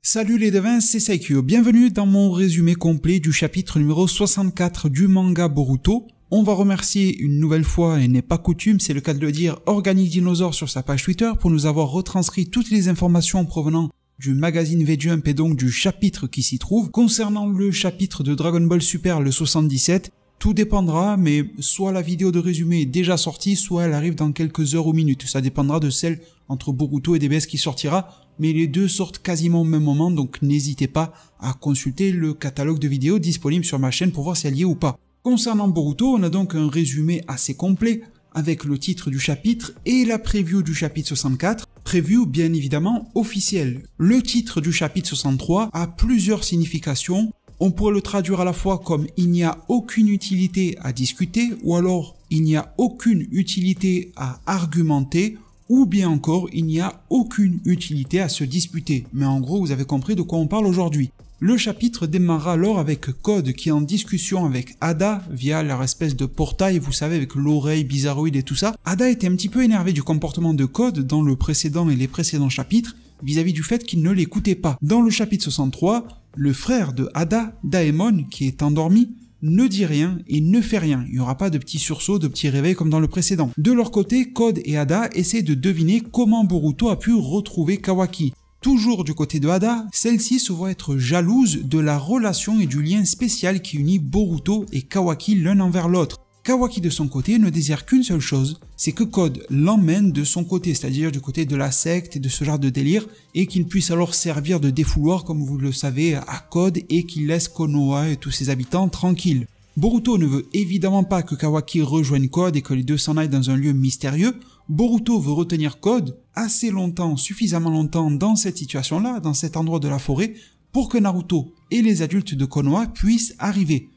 Salut les devins, c'est Saikyo, bienvenue dans mon résumé complet du chapitre numéro 64 du manga Boruto. On va remercier une nouvelle fois, et n'est pas coutume, c'est le cas de le dire, Organic Dinosaur sur sa page Twitter pour nous avoir retranscrit toutes les informations provenant du magazine V-Jump et donc du chapitre qui s'y trouve. Concernant le chapitre de Dragon Ball Super, le 77, tout dépendra, mais soit la vidéo de résumé est déjà sortie, soit elle arrive dans quelques heures ou minutes. Ça dépendra de celle entre Boruto et DBS qui sortira, mais les deux sortent quasiment au même moment, donc n'hésitez pas à consulter le catalogue de vidéos disponible sur ma chaîne pour voir si elle y est ou pas. Concernant Boruto, on a donc un résumé assez complet, avec le titre du chapitre et la preview du chapitre 64, preview bien évidemment officielle. Le titre du chapitre 63 a plusieurs significations. On pourrait le traduire à la fois comme « il n'y a aucune utilité à discuter » ou alors « il n'y a aucune utilité à argumenter » ou bien encore « il n'y a aucune utilité à se disputer ». Mais en gros, vous avez compris de quoi on parle aujourd'hui. Le chapitre démarra alors avec Code qui est en discussion avec Ada via leur espèce de portail, vous savez, avec l'oreille bizarroïde et tout ça. Ada était un petit peu énervé du comportement de Code dans le précédent et les précédents chapitres vis-à-vis du fait qu'il ne l'écoutait pas. Dans le chapitre 63, le frère de Ada, Daemon, qui est endormi, ne dit rien et ne fait rien. Il n'y aura pas de petits sursauts, de petits réveils comme dans le précédent. De leur côté, Code et Ada essaient de deviner comment Boruto a pu retrouver Kawaki. Toujours du côté de Ada, celle-ci se voit être jalouse de la relation et du lien spécial qui unit Boruto et Kawaki l'un envers l'autre. Kawaki de son côté ne désire qu'une seule chose, c'est que Code l'emmène de son côté, c'est-à-dire du côté de la secte et de ce genre de délire, et qu'il puisse alors servir de défouloir, comme vous le savez, à Code, et qu'il laisse Konoha et tous ses habitants tranquilles. Boruto ne veut évidemment pas que Kawaki rejoigne Code et que les deux s'en aillent dans un lieu mystérieux. Boruto veut retenir Code assez longtemps, suffisamment longtemps dans cette situation-là, dans cet endroit de la forêt, pour que Naruto et les adultes de Konoha puissent arriver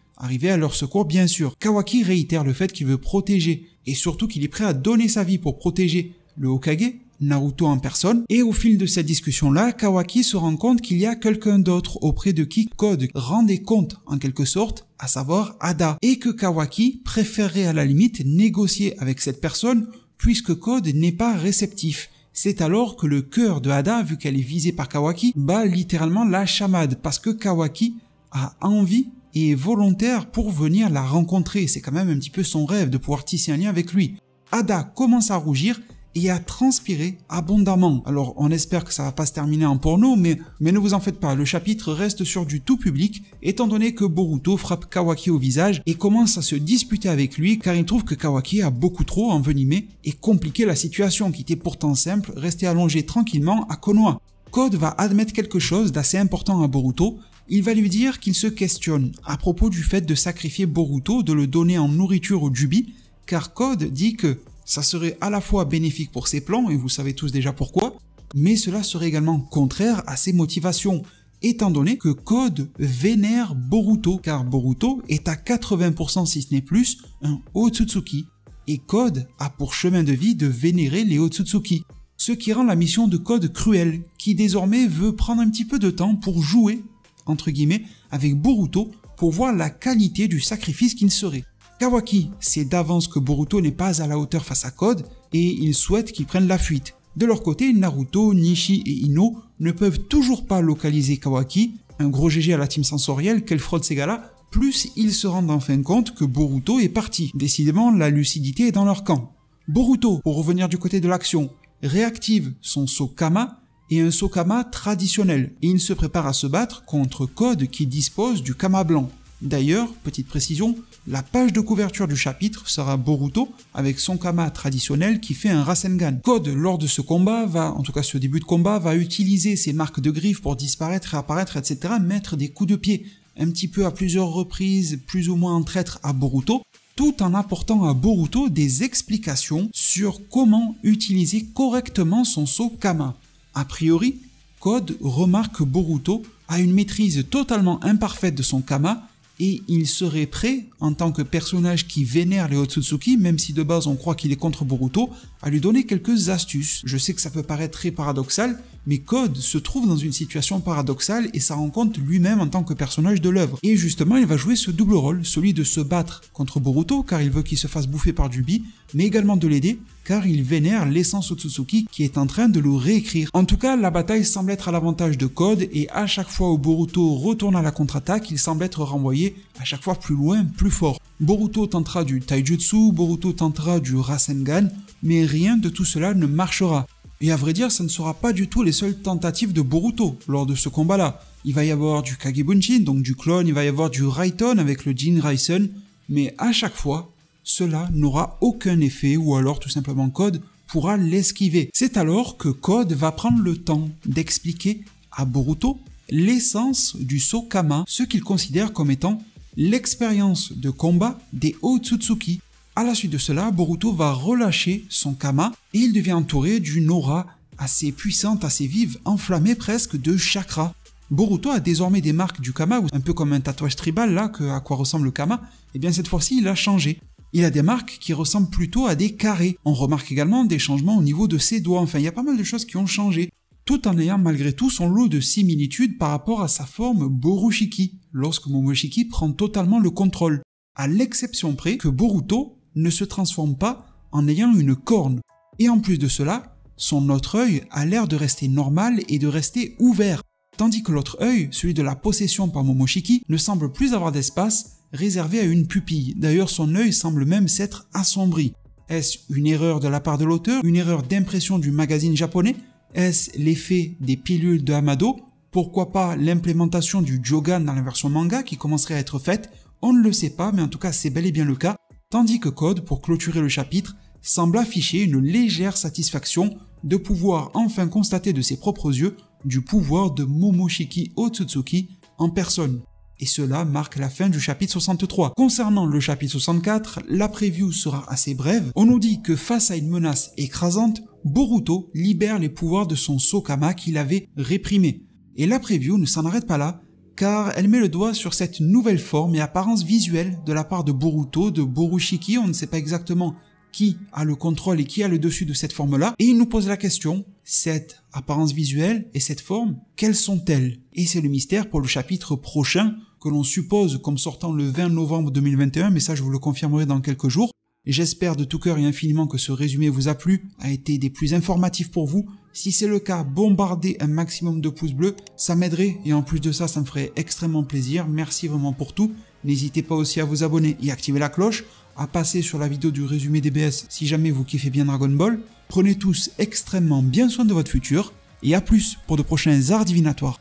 à leur secours bien sûr. Kawaki réitère le fait qu'il veut protéger, et surtout qu'il est prêt à donner sa vie pour protéger le Hokage, Naruto en personne, et au fil de cette discussion-là, Kawaki se rend compte qu'il y a quelqu'un d'autre auprès de qui Code rendait compte en quelque sorte, à savoir Ada, et que Kawaki préférerait à la limite négocier avec cette personne puisque Code n'est pas réceptif. C'est alors que le cœur de Ada, vu qu'elle est visée par Kawaki, bat littéralement la chamade parce que Kawaki a envie et est volontaire pour venir la rencontrer. C'est quand même un petit peu son rêve de pouvoir tisser un lien avec lui. Ada commence à rougir et à transpirer abondamment. Alors on espère que ça va pas se terminer en porno, mais ne vous en faites pas, le chapitre reste sur du tout public, étant donné que Boruto frappe Kawaki au visage et commence à se disputer avec lui car il trouve que Kawaki a beaucoup trop envenimé et compliqué la situation qui était pourtant simple, rester allongé tranquillement à Konoha. Code va admettre quelque chose d'assez important à Boruto. Il va lui dire qu'il se questionne à propos du fait de sacrifier Boruto, de le donner en nourriture au Jubi, car Code dit que ça serait à la fois bénéfique pour ses plans, et vous savez tous déjà pourquoi, mais cela serait également contraire à ses motivations, étant donné que Code vénère Boruto, car Boruto est à 80% si ce n'est plus un Otsutsuki, et Code a pour chemin de vie de vénérer les Otsutsuki. Ce qui rend la mission de Code cruelle, qui désormais veut prendre un petit peu de temps pour jouer, entre guillemets, avec Boruto pour voir la qualité du sacrifice qu'il serait. Kawaki sait d'avance que Boruto n'est pas à la hauteur face à Code et il souhaite qu'il prenne la fuite. De leur côté, Naruto, Nishi et Ino ne peuvent toujours pas localiser Kawaki, un gros GG à la team sensorielle, quelle fraude ces gars-là, plus ils se rendent enfin compte que Boruto est parti. Décidément, la lucidité est dans leur camp. Boruto, pour revenir du côté de l'action, réactive son Sokama et un Sokama traditionnel, et il se prépare à se battre contre Code qui dispose du Kama blanc. D'ailleurs, petite précision, la page de couverture du chapitre sera Boruto avec son Kama traditionnel qui fait un Rasengan. Code, lors de ce combat, en tout cas ce début de combat, va utiliser ses marques de griffes pour disparaître, réapparaître, etc., mettre des coups de pied, un petit peu à plusieurs reprises, plus ou moins en traître à Boruto, tout en apportant à Boruto des explications sur comment utiliser correctement son Sokama. A priori, Code remarque que Boruto a une maîtrise totalement imparfaite de son Kama et il serait prêt, en tant que personnage qui vénère les Otsutsuki, même si de base on croit qu'il est contre Boruto, à lui donner quelques astuces. Je sais que ça peut paraître très paradoxal, mais Code se trouve dans une situation paradoxale et ça rend compte lui-même en tant que personnage de l'œuvre. Et justement, il va jouer ce double rôle, celui de se battre contre Boruto car il veut qu'il se fasse bouffer par Jubi, mais également de l'aider car il vénère l'essence Otsutsuki qui est en train de le réécrire. En tout cas, la bataille semble être à l'avantage de Code et à chaque fois où Boruto retourne à la contre-attaque, il semble être renvoyé à chaque fois plus loin, plus fort. Boruto tentera du Taijutsu, Boruto tentera du Rasengan, mais rien de tout cela ne marchera. Et à vrai dire, ça ne sera pas du tout les seules tentatives de Boruto lors de ce combat-là. Il va y avoir du Kagebunshin, donc du clone, il va y avoir du Raiton avec le Jin Raisen, mais à chaque fois, cela n'aura aucun effet ou alors tout simplement Code pourra l'esquiver. C'est alors que Code va prendre le temps d'expliquer à Boruto l'essence du Sokama, ce qu'il considère comme étant l'expérience de combat des Otsutsuki. À la suite de cela, Boruto va relâcher son Kama et il devient entouré d'une aura assez puissante, assez vive, enflammée presque de chakra. Boruto a désormais des marques du Kama, un peu comme un tatouage tribal là, à quoi ressemble le Kama, et bien cette fois-ci il a changé. Il a des marques qui ressemblent plutôt à des carrés. On remarque également des changements au niveau de ses doigts, enfin il y a pas mal de choses qui ont changé, tout en ayant malgré tout son lot de similitudes par rapport à sa forme Borushiki, lorsque Momoshiki prend totalement le contrôle, à l'exception près que Boruto ne se transforme pas en ayant une corne. Et en plus de cela, son autre œil a l'air de rester normal et de rester ouvert, tandis que l'autre œil, celui de la possession par Momoshiki, ne semble plus avoir d'espace réservé à une pupille. D'ailleurs, son œil semble même s'être assombri. Est-ce une erreur de la part de l'auteur, une erreur d'impression du magazine japonais? Est-ce l'effet des pilules de Amado? Pourquoi pas l'implémentation du Jogan dans la version manga qui commencerait à être faite? On ne le sait pas, mais en tout cas c'est bel et bien le cas. Tandis que Code, pour clôturer le chapitre, semble afficher une légère satisfaction de pouvoir enfin constater de ses propres yeux du pouvoir de Momoshiki Otsutsuki en personne. Et cela marque la fin du chapitre 63. Concernant le chapitre 64, la preview sera assez brève. On nous dit que face à une menace écrasante, Boruto libère les pouvoirs de son Sokama qu'il avait réprimé. Et la preview ne s'en arrête pas là, car elle met le doigt sur cette nouvelle forme et apparence visuelle de la part de Boruto, de Borushiki, on ne sait pas exactement qui a le contrôle et qui a le dessus de cette forme-là, et il nous pose la question, cette apparence visuelle et cette forme, quelles sont-elles? Et c'est le mystère pour le chapitre prochain, que l'on suppose comme sortant le 20 novembre 2021, mais ça je vous le confirmerai dans quelques jours. Et j'espère de tout cœur et infiniment que ce résumé vous a plu, a été des plus informatifs pour vous. Si c'est le cas, bombardez un maximum de pouces bleus, ça m'aiderait et en plus de ça, ça me ferait extrêmement plaisir. Merci vraiment pour tout. N'hésitez pas aussi à vous abonner et activer la cloche, à passer sur la vidéo du résumé DBS si jamais vous kiffez bien Dragon Ball. Prenez tous extrêmement bien soin de votre futur et à plus pour de prochains arts divinatoires.